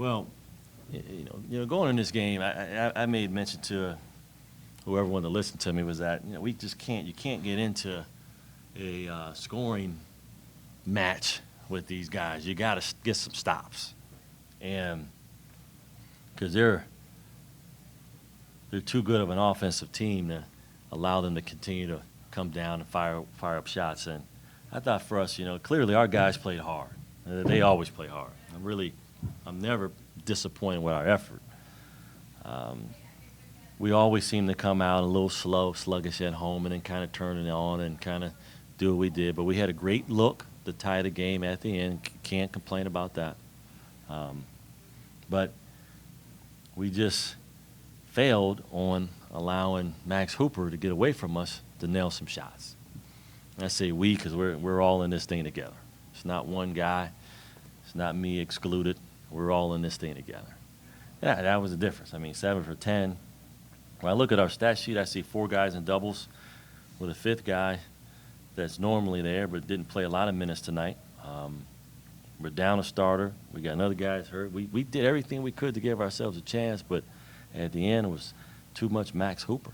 Well, going in this game, I made mention to whoever wanted to listen to me was that we just can't. You can't get into a scoring match with these guys. You got to get some stops, and because they're too good of an offensive team to allow them to continue to come down and fire up shots. And I thought for us, clearly our guys played hard. They always play hard. I'm never disappointed with our effort. We always seem to come out a little slow, sluggish at home, and then kind of turn it on and kind of do what we did. But we had a great look to tie the game at the end. Can't complain about that. But we just failed on allowing Max Hooper to get away from us to nail some shots. And I say we because we're all in this thing together. It's not one guy. It's not me excluded. We're all in this thing together. Yeah, that was the difference. 7 for 10. When I look at our stat sheet, I see 4 guys in doubles with a 5th guy that's normally there but didn't play a lot of minutes tonight. We're down a starter. We got another guy that's hurt. We did everything we could to give ourselves a chance, but at the end it was too much Max Hooper.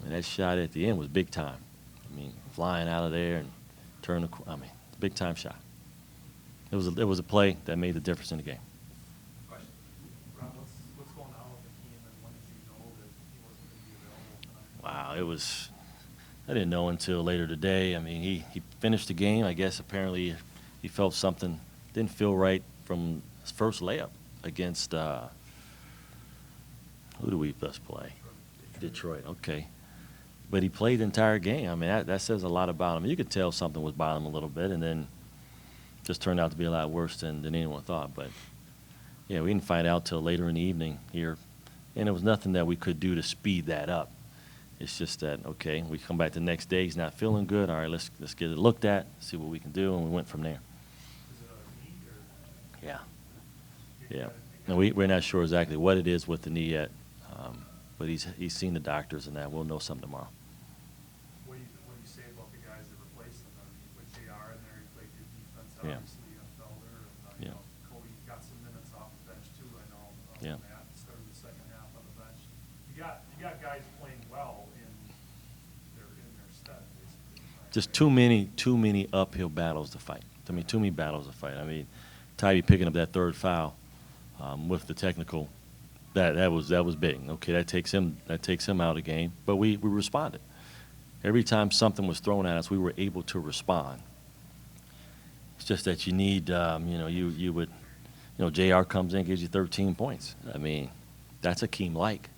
And that shot at the end was big time. Flying out of there and big time shot. It was a play that made the difference in the game. Question. Rob, what's going on with the team, and when did you know that he wasn't going to be available tonight? I didn't know until later today. He finished the game. I guess apparently he felt something didn't feel right from his first layup against who do we best play? Detroit. Okay. But he played the entire game. That says a lot about him. You could tell something was bothering him a little bit, and then just turned out to be a lot worse than anyone thought. But, yeah, we didn't find out till later in the evening here, and there was nothing that we could do to speed that up. It's just that, okay, we come back the next day, he's not feeling good. All right, let's get it looked at, see what we can do, and we went from there. Is it a knee or? Yeah. And we're not sure exactly what it is with the knee yet, but he's seen the doctors and that. We'll know something tomorrow. What do you say about the guys that replaced him? With JR in there, he played good defense, Yeah. obviously, Felder. Yeah. Cody got some minutes off the bench, too, I know. Yeah. Matt started the second half on the bench. You got guys playing well in their stead, basically. Just too many uphill battles to fight. Too many battles to fight. Tybee picking up that 3rd foul with the technical, that was big. Okay, that takes him out of the game. But we responded. Every time something was thrown at us, we were able to respond. It's just that you need, you would, JR comes in, gives you 13 points. That's Akeem-like.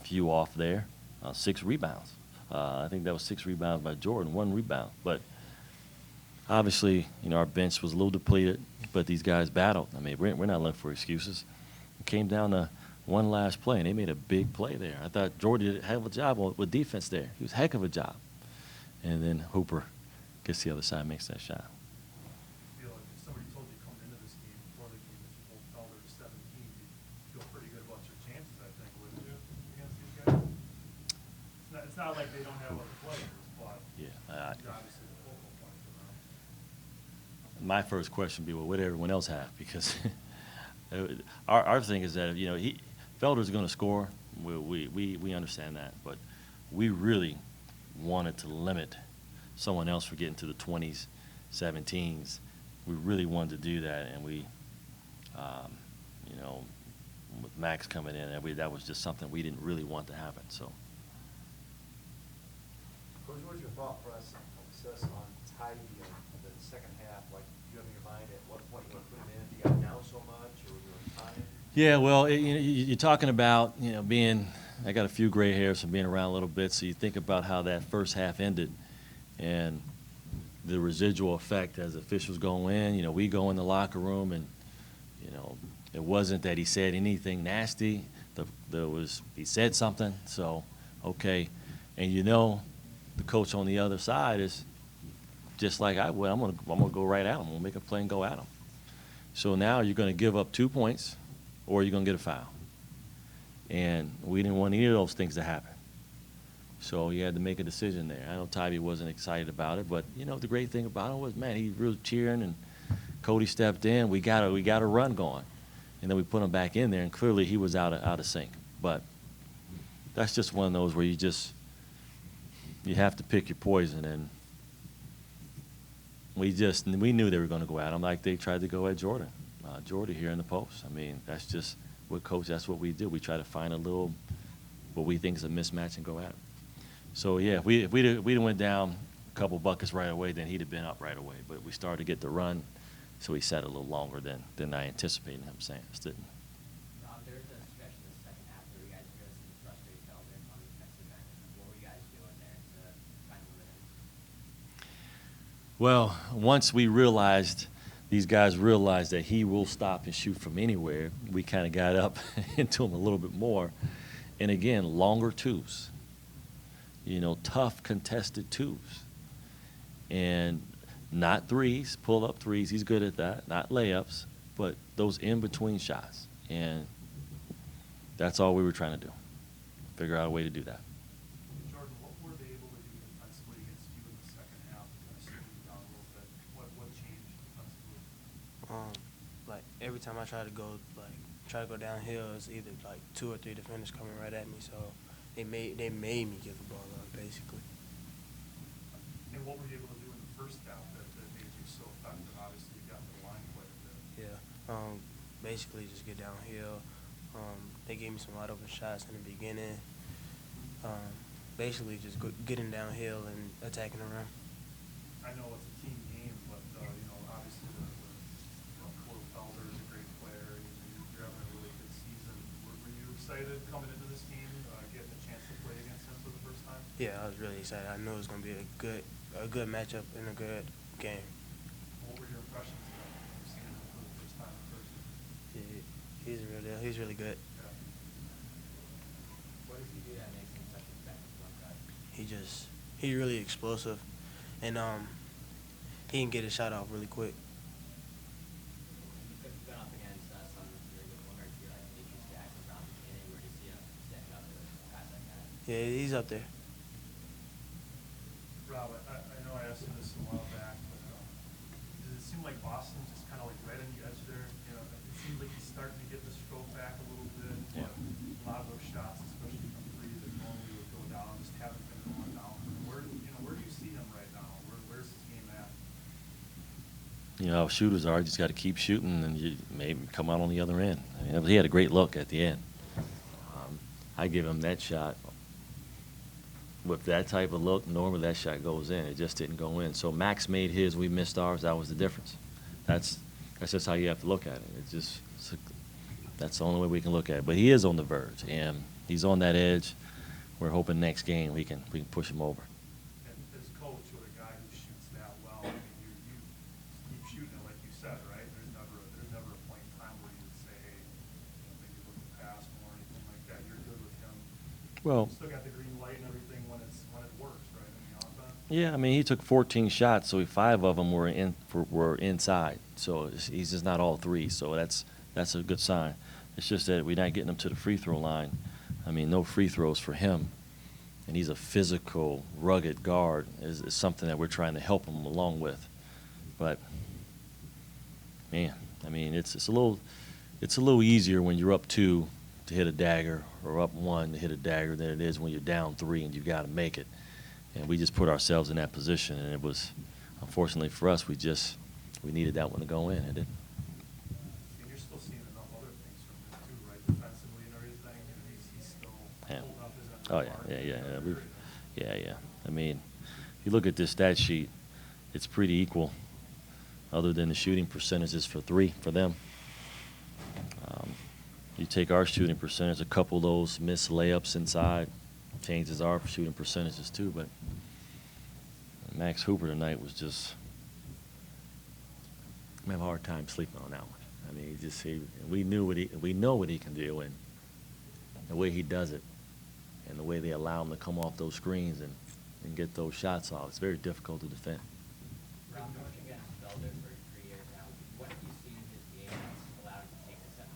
Few off there, 6 rebounds. I think that was 6 rebounds by Jordan, 1 rebound. But obviously, our bench was a little depleted, but these guys battled. We're not looking for excuses. It came down to one last play, and they made a big play there. I thought Jordan did a heck of a job with defense there. He was a heck of a job. And then Hooper gets the other side, makes that shot. I feel like if somebody told you coming into this game before the game that you hold Felder to 17, you'd feel pretty good about your chances, I think, wouldn't you, against these guys? It's not like they don't have other players, but Yeah. he's obviously the focal point for them. My first question would be, well, what did everyone else have? Because our thing is that, Felder's going to score. We understand that. But we really wanted to limit someone else from getting to the 20s, 17s. We really wanted to do that. And we, with Max coming in, that was just something we didn't really want to happen. So. Coach, what was your thought process on Tybee in the second half? Like, do you have in your mind at what point you want to put him in? Do you got him down so much, or were you in time? Yeah, well, you're talking about, being – I got a few gray hairs from being around a little bit, so you think about how that first half ended and the residual effect as officials go in. We go in the locker room and, it wasn't that he said anything nasty. He said something, so, okay. And the coach on the other side is just like I would. I'm gonna go right at him. I'm gonna make a play and go at him. So now you're gonna give up 2 points, or you're gonna get a foul. And we didn't want any of those things to happen. So he had to make a decision there. I know Tybee wasn't excited about it, but the great thing about him was, man, he was cheering, and Cody stepped in. We got a run going, and then we put him back in there, and clearly he was out of sync. But that's just one of those where you have to pick your poison, and we knew they were going to go at him like they tried to go at Jordan here in the post. I mean, that's just what coach. That's what we do. We try to find a little what we think is a mismatch and go at him. So yeah, if we'd went down a couple buckets right away, then he'd have been up right away. But we started to get the run, so he sat a little longer than I anticipated him saying. Didn't. There's a stretch in the second half where you guys really seemed frustrated Felder on the defensive end. What were you guys doing there to try and limit him? Well, once these guys realized that he will stop and shoot from anywhere, we kind of got up into him a little bit more. And again, longer twos. Tough contested twos. And not threes, pull up threes. He's good at that. Not layups, but those in-between shots. And that's all we were trying to do. Figure out a way to do that. Jordan, what were they able to do defensively against you in the second half to kind of slow you down a little bit? What changed defensively? Like every time I try to go downhill, it's either like 2 or 3 defenders coming right at me. So they made me give the ball up basically. And what were you able to do in the first half that made you so effective? Obviously, you got to the line quite a bit. Yeah. Basically just get downhill. They gave me some wide open shots in the beginning. Basically just getting downhill and attacking the rim. I know it's a team game, but obviously Cole Felder is a great player. You're having a really good season. Were you excited coming into this team, getting a chance to play against him for the first time? Yeah, I was really excited. I knew it was going to be a good matchup and a good game. What were your impressions of seeing him for the first time in person? Yeah, he's a real deal. He's really good. Yeah. What does he do that makes him such an effective one guy? He's really explosive, and he can get his shot off really quick. You've been up against some really good winners here, like Demetrius Jackson, Brown McKinnon. Where do you see him stepping up to pass like that? Yeah, he's up there. Rob, I know I asked you this a while back, but does it seem like Boston's just kind of like right on the edge there? It seems like he's starting to get the stroke back a little bit. Yeah. A lot of those shots, especially from three, that normally would go down, just haven't been going down. Where do you see him right now? Where's his game at? Shooters are. You just got to keep shooting, and you maybe come out on the other end. I mean, he had a great look at the end. I give him that shot. With that type of look, normally that shot goes in. It just didn't go in. So Max made his, we missed ours. That was the difference. That's just how you have to look at it. That's the only way we can look at it. But he is on the verge, and he's on that edge. We're hoping next game we can push him over. And as coach with a guy who shoots that well, I mean, you keep shooting it like you said, right? There's never a point in time where you would say, hey, maybe look at pass more or anything like that. You're good with him. Well, You still got the green light and everything when it works, right? I mean, offense. yeah, I mean, he took 14 shots, so 5 of them were inside. So he's just not all 3. So that's a good sign. It's just that we're not getting him to the free throw line. I mean, no free throws for him. And he's a physical, rugged guard is something that we're trying to help him along with. But, man, I mean, it's a little easier when you're up 2 to hit a dagger or up 1 to hit a dagger than it is when you're down 3 and you've got to make it. And we just put ourselves in that position, and it was, unfortunately for us, we needed that one to go in. It didn't. And you're still seeing enough other things from him too, right? Defensively and everything. He's still Yeah. holding up his end of Oh, the yeah, bargain. yeah. I mean, if you look at this stat sheet, it's pretty equal, other than the shooting percentages for 3 for them. You take our shooting percentage, a couple of those missed layups inside changes our shooting percentages too. But Max Hooper tonight was just, I have a hard time sleeping on that one. I mean, we know what he can do, and the way he does it, and the way they allow him to come off those screens and get those shots off, it's very difficult to defend. Rob, coaching against Felder for 3 years now, what have you seen in his game that's allowed him to take the 17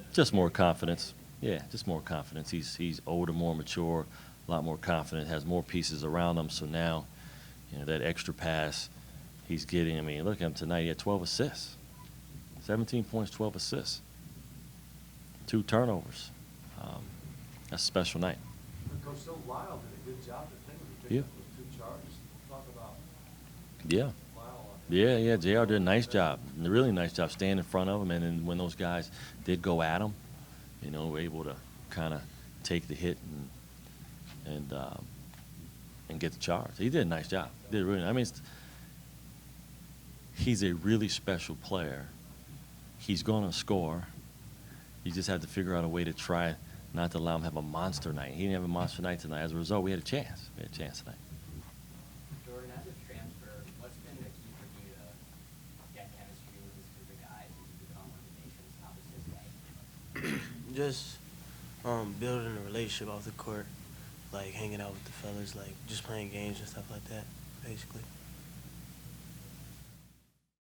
years? Just more confidence. Yeah, just more confidence. He's older, more mature, a lot more confident, has more pieces around him. So now, that extra pass he's getting. I mean, look at him tonight. He had 12 assists. 17 points, 12 assists. 2 turnovers. That's a special night. But Coach Phil Lyle did a good job defending the Yeah. pickup those 2 charges. Talk about Yeah. Lyle on that. Yeah, JR did a nice job, a really nice job staying in front of him, and then when those guys did go at him, you know, were able to kind of take the hit and get the charge. He did a nice job. He did really. I mean, he's a really special player. He's going to score. You just have to figure out a way to try not to allow him to have a monster night. He didn't have a monster night tonight. As a result, we had a chance. We had a chance tonight. Jordan, as a transfer, what's been the key for you to get chemistry with this group of guys and to become one of the nation's top assist guys? Just building a relationship off the court, like hanging out with the fellas, like just playing games and stuff like that, basically.